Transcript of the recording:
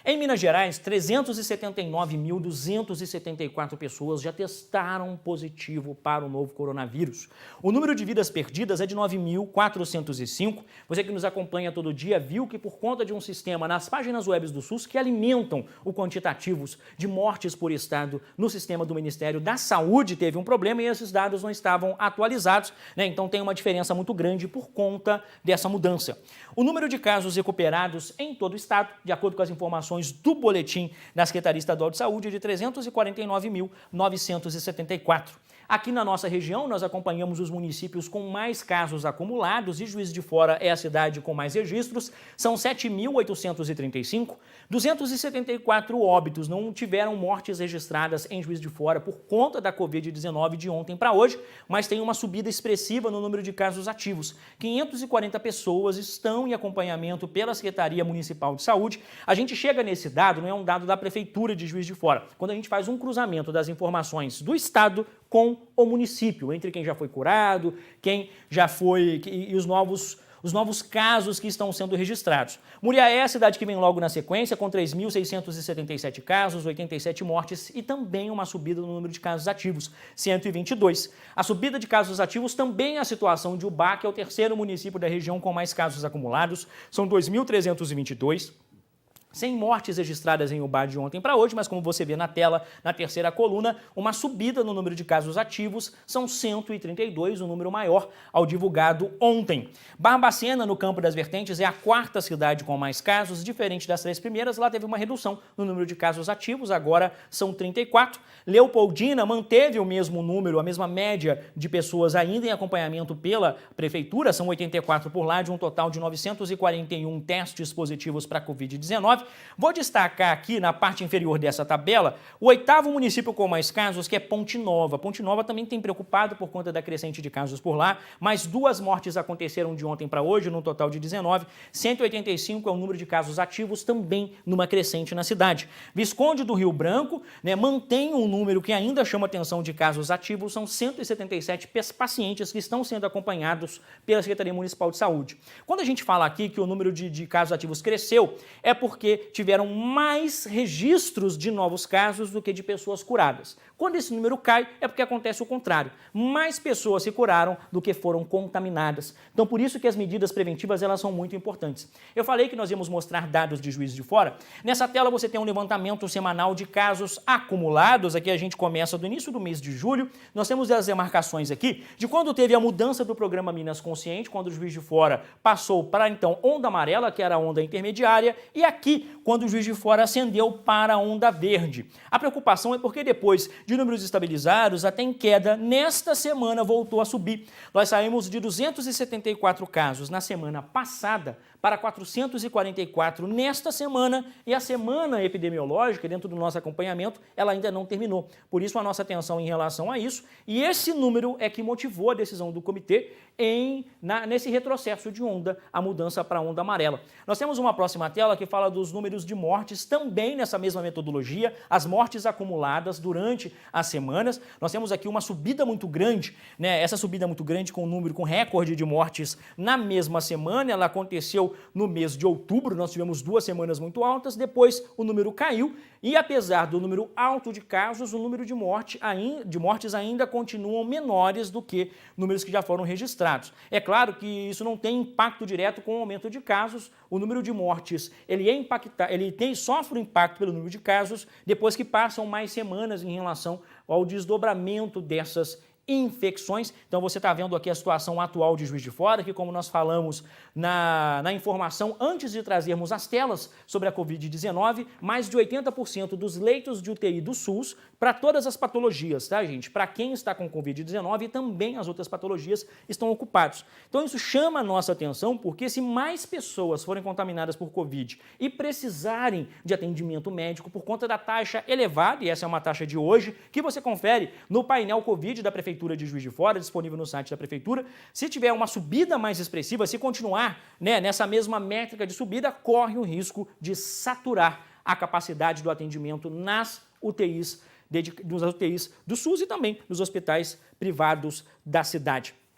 Em Minas Gerais, 379.274 pessoas já testaram positivo para o novo coronavírus. O número de vidas perdidas é de 9.405. Você que nos acompanha todo dia viu que por conta de um sistema nas páginas web do SUS que alimentam o quantitativos de mortes por estado no sistema do Ministério da Saúde teve um problema e esses dados não estavam atualizados, né? Então tem uma diferença muito grande por conta dessa mudança. O número de casos recuperados em todo o estado, de acordo com as informações do boletim da Secretaria Estadual de Saúde, é de 349.974. Aqui na nossa região, nós acompanhamos os municípios com mais casos acumulados e Juiz de Fora é a cidade com mais registros, são 7.835. 274 óbitos, não tiveram mortes registradas em Juiz de Fora por conta da Covid-19 de ontem para hoje, mas tem uma subida expressiva no número de casos ativos. 540 pessoas estão em acompanhamento pela Secretaria Municipal de Saúde. A gente chega nesse dado, não é um dado da Prefeitura de Juiz de Fora, quando a gente faz um cruzamento das informações do Estado com o município, entre quem já foi curado, quem já foi e os novos casos que estão sendo registrados. Muriaé é a cidade que vem logo na sequência, com 3.677 casos, 87 mortes e também uma subida no número de casos ativos, 122. A subida de casos ativos também é a situação de Ubá, que é o terceiro município da região com mais casos acumulados, são 2.322. Sem mortes registradas em Ubá de ontem para hoje, mas como você vê na tela, na terceira coluna, uma subida no número de casos ativos, são 132, o número maior ao divulgado ontem. Barbacena, no Campo das Vertentes, é a quarta cidade com mais casos, diferente das três primeiras, lá teve uma redução no número de casos ativos, agora são 34. Leopoldina manteve o mesmo número, a mesma média de pessoas ainda em acompanhamento pela Prefeitura, são 84 por lá, de um total de 941 testes positivos para a Covid-19. Vou destacar aqui na parte inferior dessa tabela o oitavo município com mais casos, que é Ponte Nova. Ponte Nova também tem preocupado por conta da crescente de casos por lá, mas 2 mortes aconteceram de ontem para hoje, num total de 19. 185 é o número de casos ativos, também numa crescente na cidade. Visconde do Rio Branco, né, mantém um número que ainda chama atenção de casos ativos, são 177 pacientes que estão sendo acompanhados pela Secretaria Municipal de Saúde. Quando a gente fala aqui que o número de casos ativos cresceu, é porque tiveram mais registros de novos casos do que de pessoas curadas. Quando esse número cai, é porque acontece o contrário. Mais pessoas se curaram do que foram contaminadas. Então, por isso que as medidas preventivas elas são muito importantes. Eu falei que nós íamos mostrar dados de Juiz de Fora. Nessa tela você tem um levantamento semanal de casos acumulados. Aqui a gente começa do início do mês de julho. Nós temos as demarcações aqui de quando teve a mudança do programa Minas Consciente, quando o Juiz de Fora passou para, então, onda amarela, que era a onda intermediária, e aqui, quando o Juiz de Fora ascendeu para a onda verde. A preocupação é porque depois de números estabilizados, até em queda, nesta semana voltou a subir. Nós saímos de 274 casos na semana passada para 444 nesta semana, e a semana epidemiológica, dentro do nosso acompanhamento, ela ainda não terminou. Por isso a nossa atenção em relação a isso, e esse número é que motivou a decisão do comitê nesse retrocesso de onda, a mudança para a onda amarela. Nós temos uma próxima tela que fala dos números de mortes, também nessa mesma metodologia, as mortes acumuladas durante as semanas. Nós temos aqui uma subida muito grande, né? Essa subida muito grande com recorde de mortes na mesma semana, ela aconteceu no mês de outubro, nós tivemos 2 semanas muito altas, depois o número caiu e apesar do número alto de casos, o número de mortes ainda continuam menores do que números que já foram registrados. É claro que isso não tem impacto direto com o aumento de casos, o número de mortes sofre um impacto pelo número de casos depois que passam mais semanas em relação ao desdobramento dessas infecções. Então você está vendo aqui a situação atual de Juiz de Fora, que como nós falamos na informação antes de trazermos as telas sobre a Covid-19, mais de 80% dos leitos de UTI do SUS, para todas as patologias, tá, gente? Para quem está com Covid-19 e também as outras patologias estão ocupados. Então isso chama a nossa atenção porque se mais pessoas forem contaminadas por Covid e precisarem de atendimento médico por conta da taxa elevada, e essa é uma taxa de hoje, que você confere no painel Covid da Prefeitura de Juiz de Fora, disponível no site da Prefeitura, se tiver uma subida mais expressiva, se continuar, né, nessa mesma métrica de subida, corre o risco de saturar a capacidade do atendimento nas UTIs, dos UTIs do SUS e também nos hospitais privados da cidade.